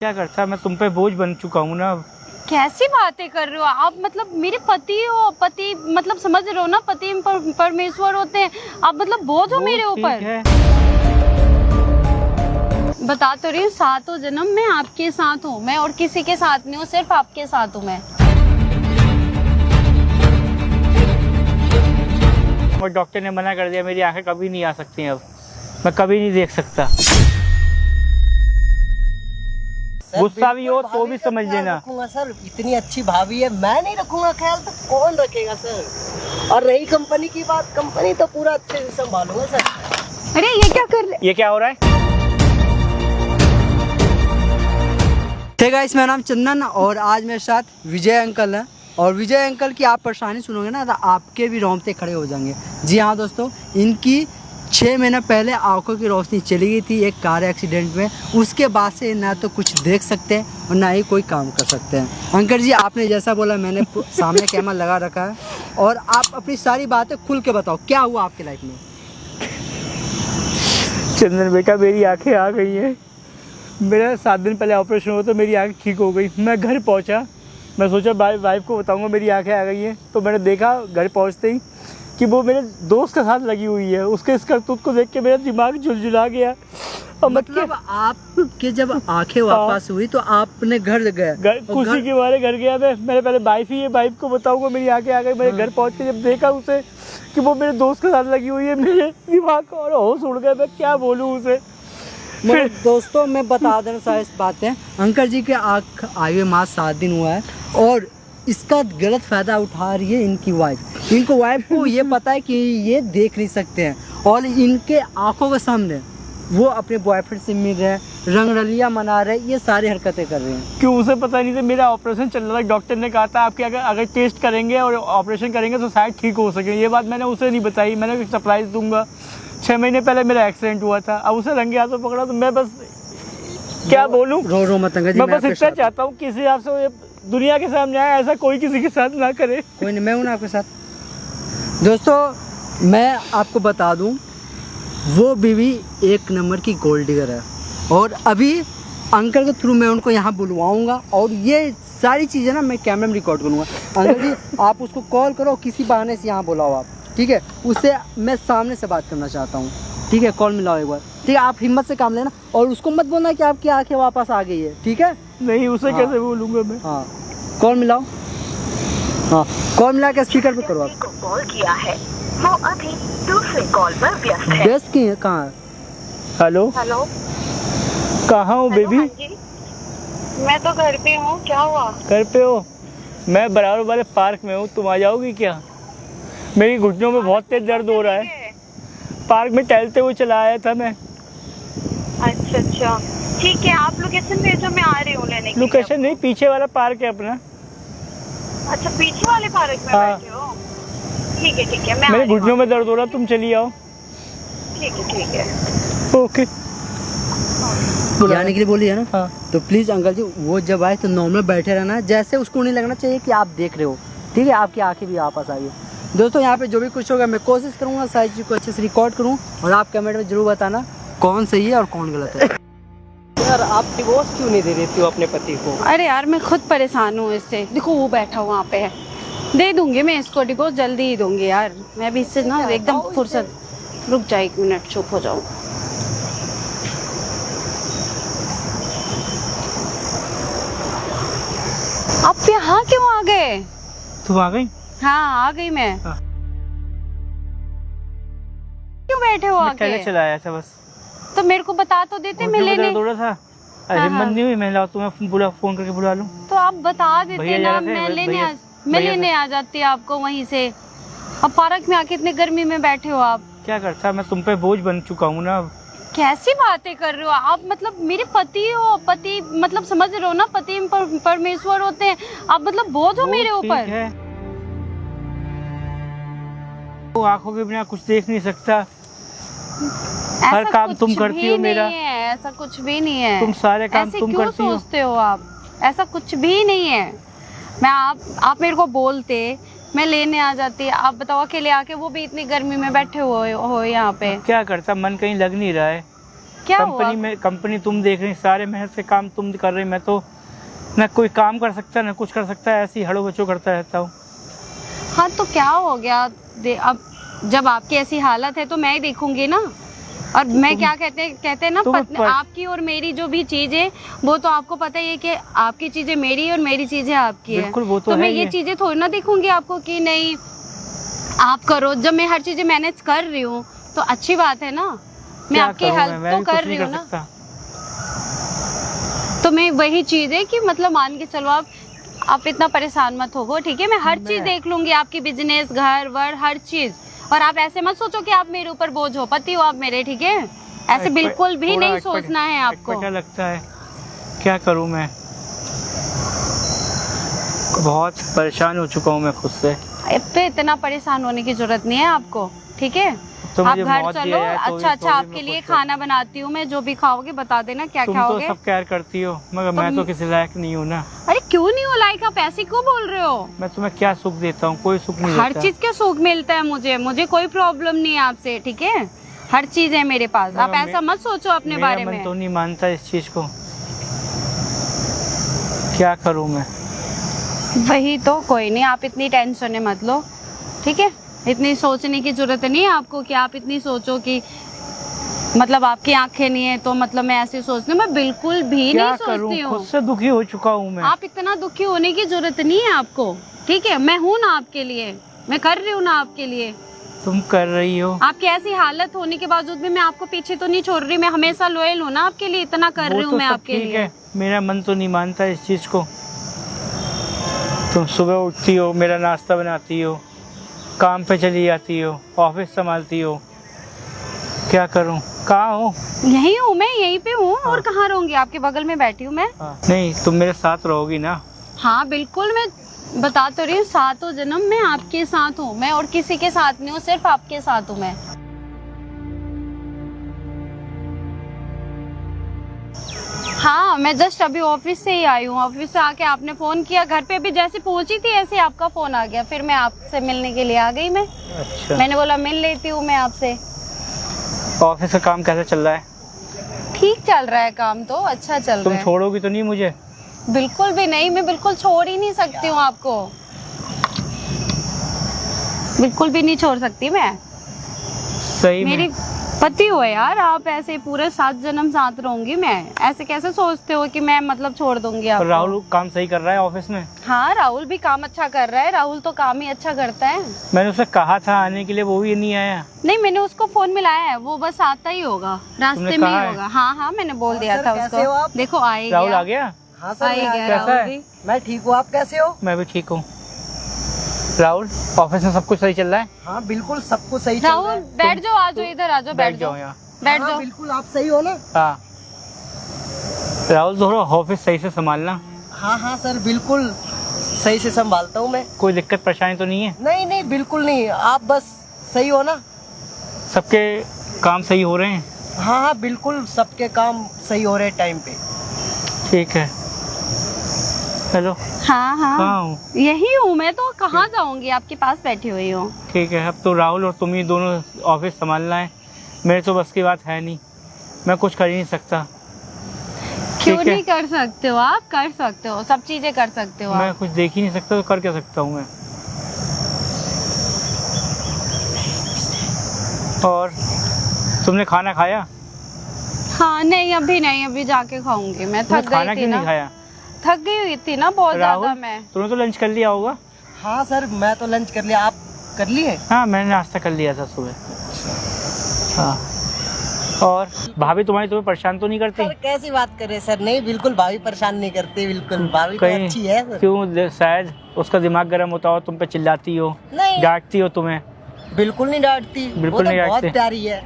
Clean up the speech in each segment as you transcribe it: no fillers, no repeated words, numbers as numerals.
क्या करता, मैं तुम पे बोझ बन चुका हूँ ना। कैसी बातें कर रहे हो आप? मतलब मेरे पति हो, पति मतलब समझ रहे हो ना, पति परमेश्वर होते हैं। आप मतलब बोझ हो मेरे ऊपर। बता तो रही हूँ, सातों जन्म मैं आपके साथ हूँ, मैं और किसी के साथ नहीं हूँ, सिर्फ आपके साथ हूँ मैं। और डॉक्टर ने मना कर दिया, मेरी आंखें कभी नहीं आ सकती हैं, अब मैं कभी नहीं देख सकता। गुस्सा भी हो तो भी समझ लेना। रखूंगा सर, इतनी अच्छी भाभी है, मैं नहीं रखूंगा ख्याल तो कौन रखेगा सर। और रही कंपनी की बात, कंपनी तो पूरा अच्छे से संभालूंगा सर। अरे ये क्या कर रहे? ये क्या हो रहा है? हे गाइस, मेरा नाम चंदन और आज मेरे साथ विजय अंकल हैं। और विजय अंकल की आप परेशानी सुनोगे ना तो आपके भी रोंगटे खड़े हो जाएंगे। जी हाँ दोस्तों, इनकी 6 महीने पहले आंखों की रोशनी चली गई थी एक कार एक्सीडेंट में। उसके बाद से ना तो कुछ देख सकते हैं और ना ही कोई काम कर सकते हैं। अंकल जी, आपने जैसा बोला मैंने सामने कैमरा लगा रखा है और आप अपनी सारी बातें खुल के बताओ, क्या हुआ आपकी लाइफ में? चंदन बेटा, मेरी आंखें आ गई हैं। मेरा 7 दिन पहले ऑपरेशन हुआ तो मेरी आंख ठीक हो गई। मैं घर पहुंचा, मैं सोचा वाइफ को बताऊंगा मेरी आंखें आ गई हैं। तो मैंने देखा घर पहुंचते ही कि वो मेरे दोस्त के साथ लगी हुई है। उसके इस करतूत को देख के मेरा दिमाग झुलझुला गया। और मतलब आपके जब आंखें वापस हुई तो आपने घर गए? खुशी के मारे घर गया मैं। मैंने पहले वाइफ ही है, वाइफ को बताऊंगा मेरी आंखें आ गई। मैंने घर पहुंच के जब देखा उसे कि वो मेरे दोस्त के साथ लगी हुई है, मेरे दिमाग का और होश उड़ गया। मैं क्या बोलूँ उसे। फिर दोस्तों मैं बता देना सारी बातें। अंकल जी के आँख आए हुए मात्र 7 दिन हुआ है और इसका गलत फायदा उठा रही है इनकी वाइफ। इनको वाइफ को ये पता है कि ये देख नहीं सकते हैं और इनके आंखों के सामने वो अपने बॉयफ्रेंड से मिल रहे हैं, रंगरलियां मना रहे हैं, ये सारी हरकतें कर रहे हैं। क्यों उसे पता नहीं था मेरा ऑपरेशन चल रहा था। डॉक्टर ने कहा था आपके अगर टेस्ट करेंगे और ऑपरेशन करेंगे तो शायद ठीक हो सके। ये बात मैंने उसे नहीं बताई। मैंने सरप्राइज दूंगा। 6 महीने पहले मेरा एक्सीडेंट हुआ था। अब उसे रंगे हाथों पकड़ा तो मैं बस क्या बोलूं। रो मत अंकल जी, मैं बस इतना चाहता हूँ किसी हिसाब से दुनिया के सामने आए, ऐसा कोई किसी के साथ ना करे। कोई नहीं, मैं हूँ ना आपके साथ। दोस्तों मैं आपको बता दूं, वो बीवी 1 नंबर की गोल्ड डिगर है और अभी अंकल के थ्रू मैं उनको यहाँ बुलवाऊंगा और ये सारी चीज़ें ना मैं कैमरे में रिकॉर्ड करूँगा। अंकल जी आप उसको कॉल करो, किसी बहाने से यहाँ बुलाओ आप, ठीक है? उससे मैं सामने से बात करना चाहता हूँ, ठीक है? कॉल मिलाओ एक बार, ठीक है? आप हिम्मत से काम लेना और उसको मत बोलना कि आपकी आंखें वापस आ गई है, ठीक है? नहीं, उसे कैसे बोलूँगा मैं। हाँ, कॉल मिलाओ। हाँ, कॉल मिला के स्पीकर पे करो। आप कॉल किया है, वो अभी दूसरे कॉल पर व्यस्त है। व्यस्त की है? कहाँ है? हेलो, हेलो, कहाँ हो बेबी? हाँ जी, मैं तो घर पे हूँ। क्या हुआ? घर पे हो? मैं बराबर वाले पार्क में हूँ, तुम आ जाओगी क्या? मेरी घुटनों में बहुत तेज दर्द हो रहा है। पार्क में टहलते हुए चला आया था मैं। अच्छा अच्छा, ठीक है, आप लोकेशन भेजो, मैं आ रही हूँ लेने के लिए। लोकेशन नहीं, पीछे वाला पार्क है अपना। अच्छा, पीछे वाले पार्क में हाँ। बैठे हो? ठीक है, मैं मेरे घुटनों में दर्द हो रहा, तुम चली आओ। ठीक है। ओके। बुलाने के लिए बोली है ना? हाँ। तो प्लीज़ अंकल जी वो जब आए तो नॉर्मल बैठे रहना, जैसे उसको नहीं लगना चाहिए कि आप देख रहे हो, ठीक है? आपकी आंखें भी वापस आई है। दोस्तों यहाँ पे जो भी कुछ होगा मैं कोशिश करूँगा सारी चीज़ को अच्छे से रिकॉर्ड करूँ और आप कमेंट में जरूर बताना कौन सही है और कौन गलत है। यार आप डिवोर्स क्यों नहीं दे देती हो अपने पति को? अरे यार मैं खुद परेशान हूँ इससे। देखो वो बैठा वहाँ पे है, दे दूंगी मैं इसको डिवोर्स, जल्दी ही दूंगी यार। मैं भी इससे ना एकदम फुर्सत। रुक जा 1 मिनट, चुप हो जाओ। आप यहाँ क्यों आ गए? तुम आ गई? हाँ आ गई मैं। हाँ। क्यों बैठे हो मैं आके? टहलने चला आया था बस। तो मेरे को बता तो देते, मैं घुटनों में लेने। दर्द हो रहा था। अरे हाँ, हिम्मत हाँ। नहीं हुई, मैं लाओ तुम्हें फोन करके बुला लूं। तो आप बता देते भैया ना, जा रहे थे, मैं भैया लेने आ जाती आपको वहीं से। अब पार्क में आके इतने गर्मी में बैठे हो आप। क्या करता, मैं तुम पे बोझ बन चुका हूँ ना। कैसी बातें कर रहे हो आप? मतलब मेरे पति हो, पति मतलब समझ रहे हो ना, पति परमेश्वर होते हैं। आप मतलब बोझ हो मेरे ऊपर। वो आंखों के बिना कुछ देख नहीं सकता। हर काम तुम करती हो मेरा। ऐसा कुछ भी नहीं है। तुम सारे काम तुम क्यों करती हो। सोचते हो आप? ऐसा कुछ भी नहीं है। मैं आप मेरे को बोलते, मैं लेने आ जाती। आप बताओ अकेले आके, वो भी इतनी गर्मी में बैठे हुए हो यहाँ पे। क्या करता, मन कहीं लग नहीं रहा है। क्या हुआ? कंपनी तुम देख रही, सारे मेहनत से काम तुम कर रही, मैं तो ना कोई काम कर सकता ना कुछ कर सकता है, ऐसी हड़ो बच्चों करता रहता हूँ। हाँ तो क्या हो गया? अब जब आपकी ऐसी हालत है तो मैं ही देखूंगी ना। और मैं क्या कहते हैं ना, आपकी और मेरी जो भी चीज है वो तो आपको पता ही है कि आपकी चीजें मेरी है और मेरी चीजें आपकी है। बिल्कुल, वो तो मैं है ये चीजें थोड़ी ना देखूंगी आपको कि नहीं आप करो। जब मैं हर चीजें मैनेज कर रही हूँ तो अच्छी बात है ना, मैं आपकी हेल्प तो कर रही हूँ ना। तो मैं वही चीज है कि मतलब मान के चलो आप इतना परेशान मत हो, ठीक है? मैं हर चीज देख लूंगी, आपकी बिजनेस, घर वर, हर चीज। और आप ऐसे मत सोचो कि आप मेरे ऊपर बोझ हो, पति हो आप मेरे, ठीक है? ऐसे बिल्कुल भी नहीं सोचना है आपको। क्या लगता है, क्या करूं मैं, बहुत परेशान हो चुका हूं मैं खुद से। तो इतना परेशान होने की जरूरत नहीं है आपको, ठीक है? तो आप घर चलो, अच्छा आपके लिए खाना बनाती हूँ मैं, जो भी खाओगे बता देना क्या खाओगे। तुम तो सब केयर करती हो, मगर मैं तो किसी लायक नहीं हूँ ना। अरे क्यों नहीं हो लायक? आप ऐसे क्यों बोल रहे हो? मैं तुम्हें क्या सुख देता हूँ? कोई सुख नहीं हर चीज का सुख मिलता है मुझे कोई प्रॉब्लम नहीं है आपसे, ठीक है? हर चीज है मेरे पास, आप ऐसा मत सोचो अपने बारे में। मैं तो नहीं मानता इस चीज को, क्या करूँ मैं? वही तो, कोई नहीं, आप इतनी टेंशन मत लो, ठीक है? इतनी सोचने की जरूरत नहीं है आपको कि आप इतनी सोचो कि मतलब आपकी आंखें नहीं है तो मतलब मैं ऐसे सोचती हूँ। मैं बिल्कुल भी नहीं सोचती हूँ। खुद से दुखी हो चुका हूँ मैं। आप इतना दुखी होने की जरूरत नहीं है आपको, ठीक है? मैं हूँ ना आपके लिए, मैं कर रही हूँ ना आपके लिए। तुम कर रही हो। आपकी ऐसी हालत होने के बावजूद भी मैं आपको पीछे तो नहीं छोड़ रही, मैं हमेशा लॉयल हूँ ना आपके लिए, इतना कर रही हूँ मैं आपके लिए। मेरा मन तो नहीं मानता इस चीज को। तुम सुबह उठती हो, मेरा नाश्ता बनाती हो, काम पे चली जाती हो, ऑफिस संभालती हो, क्या करूं? कहाँ हो? यही हूँ मैं, यहीं पे हूँ। और कहाँ रहूंगी? आपके बगल में बैठी हूँ मैं। नहीं, तुम मेरे साथ रहोगी ना? हाँ बिल्कुल, मैं बता तो रही हूँ, सातों जन्म मैं आपके साथ हूँ। मैं और किसी के साथ नहीं हूँ, सिर्फ आपके साथ हूँ मैं। हाँ, मैं जस्ट अभी ऑफिस से ही आई हूँ। ऑफिस से आके आपने फोन किया, घर पे अभी जैसे पहुंची थी ऐसे आपका फोन आ गया, फिर मैं आपसे मिलने के लिए आ गई मैं। अच्छा। मैंने बोला मिल लेती हूँ मैं आपसे। ऑफिस का काम कैसा चल रहा है? ठीक चल रहा है काम तो, अच्छा चल रहा है। तुम छोड़ोगी तो नहीं मुझे? बिल्कुल भी नहीं, मैं बिल्कुल छोड़ ही नहीं सकती हूँ आपको, बिल्कुल भी नहीं छोड़ सकती मैं। सही मेरी पति हो यार आप, ऐसे पूरे 7 जन्म साथ रहूंगी मैं। ऐसे कैसे सोचते हो कि मैं मतलब छोड़ दूंगी आपको? राहुल काम सही कर रहा है ऑफिस में? हाँ, राहुल भी काम अच्छा कर रहा है। राहुल तो काम ही अच्छा करता है। मैंने उसे कहा था आने के लिए, वो भी नहीं आया। नहीं, मैंने उसको फोन मिलाया है, वो बस आता ही होगा, रास्ते में ही होगा। हाँ, मैंने बोल दिया था उसको। देखो आएगा। राहुल आ गया? हाँ सर, कैसा है? मैं ठीक हूँ, आप कैसे हो? मैं भी ठीक हूँ। राहुल, ऑफिस में सब कुछ सही चल रहा है? हाँ बिल्कुल, सब कुछ सही चल रहा है। राहुल बैठ जाओ, आ जाओ इधर, आ जाओ, बैठ जाओ यहाँ, बैठ जाओ। बिल्कुल, आप सही हो ना? हाँ राहुल, थोड़ा ऑफिस सही से संभालना। हाँ सर, बिल्कुल सही से संभालता हूँ मैं। कोई दिक्कत परेशानी तो नहीं है? नहीं बिल्कुल नहीं, आप बस सही हो ना? सबके काम सही हो रहे हैं? हाँ बिल्कुल, सबके काम सही हो रहे हैं टाइम पे। ठीक है। हेलो। हाँ, यही हूँ मैं तो, कहाँ जाऊंगी? आपके पास बैठी हुई हूँ। ठीक है, अब तो राहुल और तुम ही दोनों ऑफिस संभालना है। मेरे तो बस की बात है नहीं, मैं कुछ कर ही नहीं सकता। क्यों नहीं कर सकते हो? आप कर सकते हो, सब चीजें कर सकते हो। मैं कुछ देख ही नहीं सकता तो कर क्या सकता हूँ मैं? और तुमने खाना खाया? हाँ नहीं, अभी जाके खाऊंगी मैं, थक गई थी ना। खाया? थक गई हुई थी ना बहुत ज्यादा मैं। तुमने तो लंच कर लिया होगा? हाँ सर, मैं तो लंच कर लिया, आप कर लिए? हाँ, मैंने नाश्ता कर लिया था सुबह। हाँ, और भाभी तुम्हें परेशान तो नहीं करती? सर कैसी बात कर रहे हैं सर? नहीं, बिल्कुल भाभी परेशान नहीं करती, बिल्कुल भाभी तो अच्छी है सर। क्यों, शायद उसका दिमाग गर्म होता हो, तुम पे चिल्लाती हो, डांटती हो तुम्हें? बिल्कुल नहीं डांटती, बिल्कुल नहीं डांटती, बहुत प्यारी है।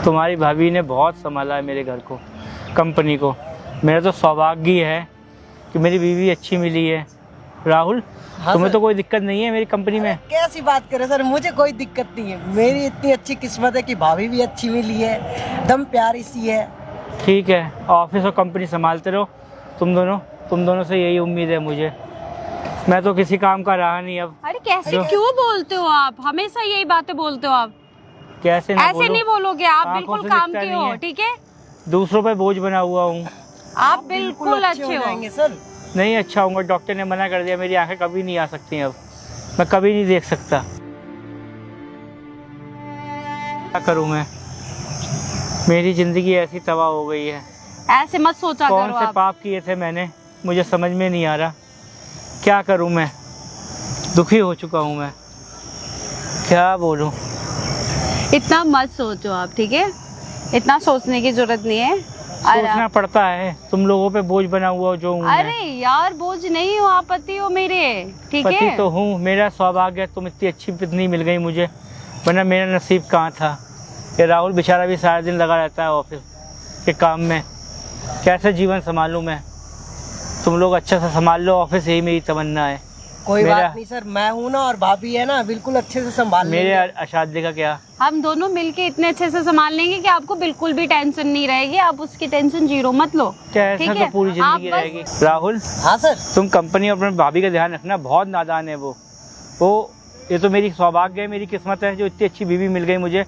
तुम्हारी भाभी ने बहुत संभाला है मेरे घर को, कंपनी को। मेरा तो सौभाग्य है कि मेरी बीवी अच्छी मिली है। राहुल, तुम्हें तो कोई दिक्कत नहीं है मेरी कंपनी में? कैसी बात करे सर, मुझे कोई दिक्कत नहीं है। मेरी इतनी अच्छी किस्मत है कि भाभी भी अच्छी मिली है, एकदम प्यारी सी है। ठीक है, ऑफिस और कंपनी संभालते रहो तुम दोनों से यही उम्मीद है मुझे। मैं तो किसी काम का रहा नहीं अब। अरे कैसे, क्यों बोलते हो आप? हमेशा यही बातें बोलते हो आप। कैसे ऐसे नहीं बोलोगे आप, बिल्कुल काम के हो, ठीक है? दूसरों पे बोझ बना हुआ हूँ। आप बिल्कुल अच्छे हो जाएंगे सर। नहीं अच्छा होऊंगा, डॉक्टर ने मना कर दिया, मेरी आंखें कभी नहीं आ सकती अब, मैं कभी नहीं देख सकता। क्या करूँ मैं, मेरी ज़िंदगी ऐसी तबाह हो गई है। ऐसे मत सोचा कौन करो से आप। पाप किए थे मैंने, मुझे समझ में नहीं आ रहा। क्या करूँ मैं, दुखी हो चुका हूँ मैं, क्या बोलूँ। इतना मत सोचो आप, ठीक है? इतना सोचने की जरूरत नहीं है। सोचना पड़ता है, तुम लोगों पे बोझ बना हुआ जो हूँ मैं। अरे यार बोझ नहीं हो आप, पति हो मेरे, ठीक पति है? तो हूँ, मेरा सौभाग्य है तुम इतनी अच्छी पत्नी मिल गई मुझे, वरना मेरा नसीब कहाँ था। ये राहुल बेचारा भी सारा दिन लगा रहता है ऑफिस के काम में, कैसे जीवन संभालूं मैं। तुम लोग अच्छा से संभाल लो ऑफिस, यही मेरी तमन्ना है। कोई मेरा- बात नहीं सर, मैं हूँ ना और भाभी है ना, बिल्कुल अच्छे से संभाल मेरे लेंगे। अशादी का क्या, हम दोनों मिलके इतने अच्छे से संभाल लेंगे कि आपको बिल्कुल भी टेंशन नहीं रहेगी। आप उसकी टेंशन जीरो मत लो, कैसा ठीक तो है? पूरी आप जिंदगी बस- रहेगी। राहुल हाँ सर। तुम कंपनी और अपने भाभी का ध्यान रखना, बहुत नादान है वो ये तो मेरी सौभाग्य है, मेरी किस्मत है जो इतनी अच्छी बीवी मिल गई मुझे।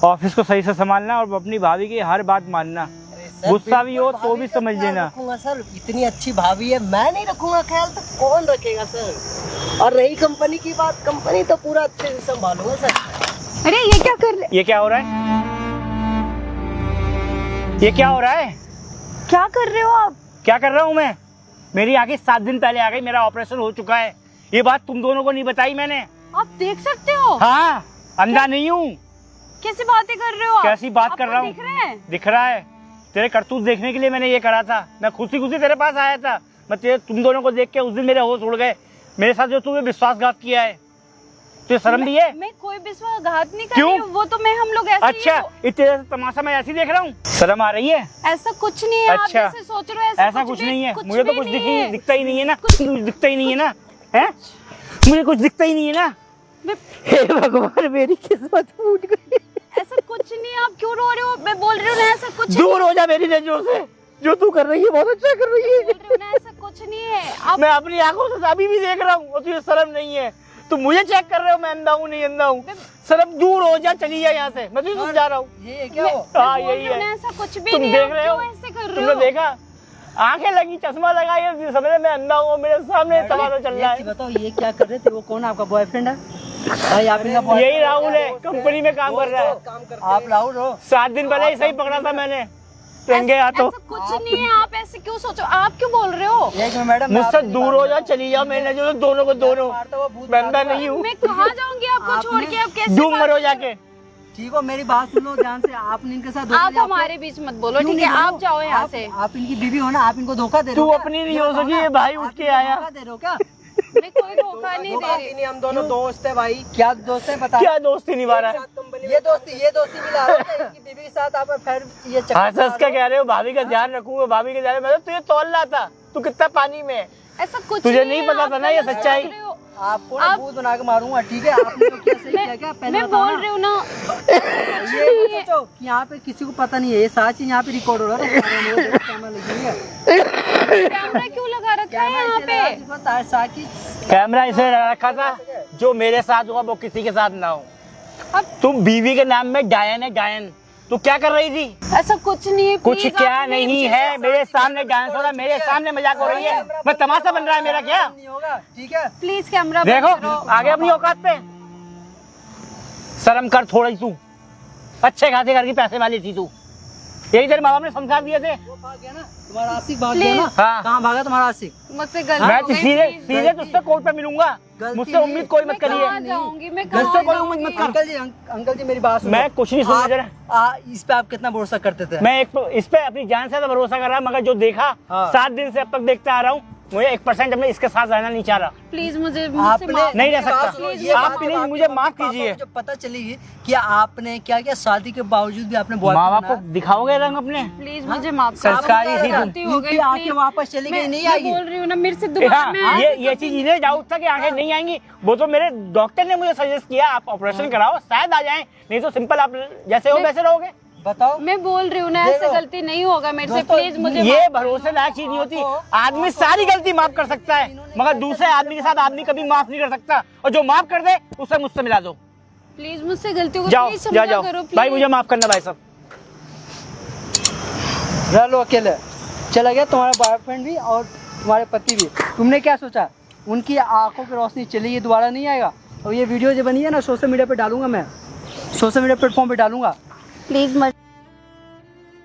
ऑफिस को सही से संभालना और अपनी भाभी की हर बात मानना, सर, गुस्सा भी हो बिल्कुल तो भी भाभी का समझ ख्याल लेना। रखूंगा सर, इतनी अच्छी भाभी है, मैं नहीं रखूंगा ख्याल तो कौन रखेगा सर। और रही कंपनी की बात, कंपनी तो पूरा अच्छे से संभालूंगा सर। अरे ये क्या कर रहे, ये क्या हो रहा है, ये क्या हो रहा है, क्या कर रहे हो आप? क्या कर रहा हूँ मैं। मेरी आंखें 7 दिन पहले आ गई, मेरा ऑपरेशन हो चुका है। ये बात तुम दोनों को नहीं बताई मैंने। आप देख सकते हो? हाँ, अंधा नहीं हूँ। कैसी बातें कर रहे हो आप? कैसी बात कर आपको रहा हूँ, दिख रहे हैं? दिख रहा है। तेरे करतूत देखने के लिए मैंने ये करा था, मैं खुशी खुशी तेरे पास आया था। तुम दोनों को देख के उस दिन मेरे होश उड़ गए। मेरे साथ जो तूने विश्वासघात किया है, तुझे शर्म नहीं है? मैं कोई विश्वासघात नहीं कर क्यों? रही हूँ, वो तो मैं हम लोग ऐसे ही अच्छा, हो। इतने तमाशा मैं ऐसे ही देख रहा हूँ, शर्म आ रही है? ऐसा कुछ नहीं है। अच्छा, आप जैसे सोच रहे हो ऐसा कुछ भी- नहीं है। कुछ मुझे तो भी कुछ नहीं है। दिखता ही नहीं है ना, कुछ दिखता ही नहीं है ना, है? मुझे कुछ दिखता ही नहीं है ना। मैं- हे भगवान, मेरी किस्मत फूट गई। ऐसा कुछ नहीं है। आप क्यों रो रहे हो? मैं बोल रही हूँ ना, ऐसा कुछ दूर हो जा मेरी नजरों से, जो तू कर रही है बहुत अच्छा कर रही है। बोल रही हूँ ना, ऐसा कुछ नहीं है। आप मैं अपनी आंखों से अभी भी देख रहा हूँ और तुझे शर्म नहीं है। तुम मुझे चेक कर रहे हो मैं अंधा हूँ नहीं अंधा हूँ। शर्म, दूर हो जा, चली जा यहाँ से, मैं तुझे समझा रहा हूँ। ये क्या हो? हाँ बोल यही रही हूँ है, ना, ऐसा कुछ भी तुम नहीं देख है। रहे हो, क्यों ऐसे कर रहे तुमने हो? देखा, आंखें लगी, चश्मा लगाई, समझ मैं अंधा हूँ, मेरे सामने तमाशा चल रहा एक चीज है। बताओ, ये क्या कर रहे थे? वो कौन आपका बॉयफ्रेंड है? भाई आप इनका boyfriend यही राहुल है, कंपनी में काम कर रहा है। आप राहुल हो? 7 दिन पहले ही सही पकड़ा था मैंने, रंगे हाथों। ऐसा कुछ नहीं है। आप ऐसे क्यों सोचो? आप क्यों बोल रहे हो? एक मिनट मैडम, मैं मुझसे आपसे नहीं दूर हो जा, चली जा, मैंने जो दोनों को दोनों, मारता हुआ भूत मैं अंधा मारूंगा। नहीं हूँ। मैं कहाँ जाऊंगी आपको छोड़ के? आप कैसे डूब बात मरो कर रहे हो? जाके। ठीक हो, मेरी बात सुन लो ध्यान से। आपने इनके साथ धोखा आप दिया, हमारे बीच मत बोलो, क्यों ठीक है? नहीं आप बोलो? जाओ यहाँ आप- से। आप इनकी बीवी हो ना, आप इनको धोखा दे रहे तू हो क्या? अपनी नहीं ये हो बताओ सकी, ना, ये भाई आप उठ के इनको आया। धोखा दे रहे हो क्या? मैं कोई धोखा नहीं दे रही। हम दोनों दोस्त है भाई। क्या दोस्त है बता? क्या दोस्ती निभा रहा है? ये दोस्ती मिला रहे हो क्या? इनकी बीवी के साथ आप फिर ये चक्कर हाँ सच क्या कह रहे हो, भाभी का ध्यान रखूंगा, भाभी के ध्यान। मैं तो तुझे तौल रहा था, तू कितना पानी में है। ऐसा कुछ तुझे नहीं है, पता आप था ना ये गलत सच्चाई? सोच रहे हो। आपको ना आप- भूत बना के मारूंगा, ठीक है? आपने तो क्या सही किया क्या? पहले मैं बताओ बोल ना। रही हूँ ना, ये मत सोचो कि यहाँ पे किसी को पता नहीं है, ये सारी चीज यहाँ पे रिकॉर्ड हो रहा है। कैमरा लगी हुई है। कैमरा क्यों लगा रखा है कैमरा यहाँ इसलिए लगा पे? कि पता है साकी कैमरा इसलिए लगा रखा था, जो मेरे साथ हुआ वो किसी के साथ ना हो। अब तुम बीवी के नाम में गायन है, गायन। तू क्या कर रही थी? ऐसा कुछ नहीं है। कुछ please, क्या आप मेरे नहीं पीछे है, मेरे सामने डांस हो रहा है, मेरे सामने मजाक हो रही है। मैं तमाशा बन रहा है मेरा क्या? नहीं होगा, ठीक है? प्लीज कैमरा बंद देखो, करो। आगे अपनी औकात पे शर्म कर थोड़ी। तू अच्छे खासे घर की पैसे वाली थी, तू यही तेरे माँ बाप ने संस्कार दिए थे। वो भाग गया ना, तुम्हारा आशिक भाग गया ना। हाँ। कहाँ भागा तुम्हारा आशिक? मुझसे गलती मैं हो गई, सीधे please। सीधे तुझसे कोर्ट पे मिलूंगा, गलती मुझसे नहीं। उम्मीद कोई मैं मत करिए। कहाँ जाऊंगी? मैं मुझसे कहाँ कोई उम्मीद मत जाऊंगी? कर। अंकल जी, अंकल जी मेरी बात सुनो। मैं कुछ नहीं समझ रहा। इस पे आप कितना भरोसा करते थे? मैं इस पे अपनी जान से ज्यादा भरोसा कर रहा, मगर जो देखा हाँ। 7 दिन से अब तक देखता आ रहा हूँ, मुझे 1% अपने इसके साथ रहना नहीं चाह रहा। प्लीज मुझे आपने माफ- नहीं रह मेरी बात सकता। सुनो, प्लीज ये आप बात प्लीज जब मुझे आपके माफ पापा कीजिए। को जब पता चलेगी कि आपने क्या क्या शादी के बावजूद भी आपने माँ बाप को बनाया। दिखाओगे रंग अपने? प्लीज मुझे माफ कर। संस्कारी आपसे थी तुम। गलती हो गई, इनकी आंखें please। वापस चली गई, नहीं मैं आएगी। बोल रही हूँ ना, मेरे से दोबारा हाँ, मैं ये चीज इन्हें डाउट था कि आंखें नहीं आएंगी। वो तो मेरे डॉक्टर ने मुझे सजेस्ट किया आप ऑपरेशन कराओ, शायद आ जाएं, नहीं तो सिंपल आप जैसे हो वैसे रहोगे। बताओ। मैं बोल रही हूँ ना, ऐसे देखो। गलती नहीं होगा मेरे से। दोस्तों, प्लीज मुझे ये माफ- भरोसे लायक चीज नहीं होती। आदमी सारी गलती माफ कर सकता है, मगर दूसरे आदमी के साथ आदमी कभी माफ नहीं कर सकता। और जो माफ कर दे उसे मुझसे मिला दो। प्लीज मुझसे गलती हो गई, जाओ प्लीज जाओ समझा जाओ करो भाई, प्लीज। मुझे माफ करना भाई साहब। रह लो अकेले। चला गया तुम्हारा बॉयफ्रेंड भी और तुम्हारे पति भी। तुमने क्या सोचा उनकी आंखों की रोशनी चली गई, दोबारा नहीं आएगा। और ये वीडियो जो बनी है ना सोशल मीडिया पे डालूंगा, मैं सोशल मीडिया प्लेटफॉर्म पे डालूंगा। प्लीज मत।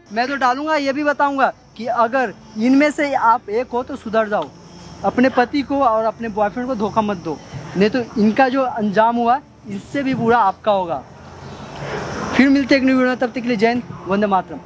मैं तो डालूंगा, ये भी बताऊंगा कि अगर इनमें से आप एक हो तो सुधर जाओ, अपने पति को और अपने बॉयफ्रेंड को धोखा मत दो, नहीं तो इनका जो अंजाम हुआ इससे भी बुरा आपका होगा। फिर मिलते हैं एक न्यू वीडियो में, तब तक के लिए जय हिंद, वंदे मातरम।